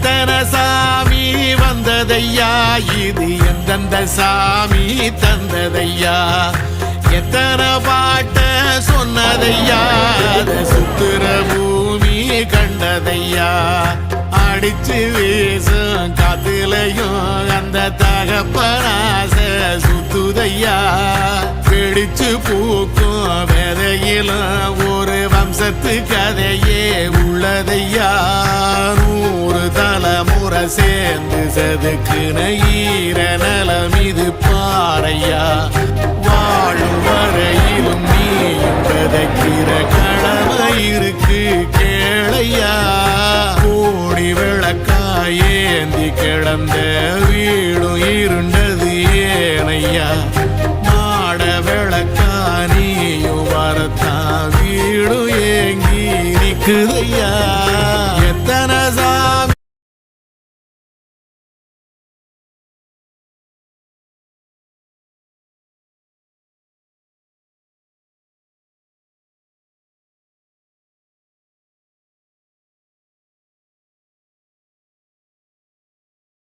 எத்தனை சாமி வந்ததையா, இது எந்தெந்த சாமி தந்ததையா, எத்தனை பாட்ட சொன்னதையா, சுத்துற பூமி கண்டதையா, அடிச்சு வீசும் காத்துலையும் அந்த தகப்பனாச சுத்துதையா, பிடிச்சு பூக்கும் விதையிலும் ஒரு வம்சத்து கதையே உள்ளதையா, 100 தலைமுறை சேர்ந்து செதுக்குன ஈர நலம் இது பாறையா, வாழும் வரையிலும் நீயும் விதைக்கிற கடமை இருக்கு கேளையா, கோடி விளக்காயேந்தி கிடந்த வீடும் இருண்டது ஏனையா, மாட விளக்கா நீயும் வரத்தான் வீடும் ஏங்கி நிக்குதையா.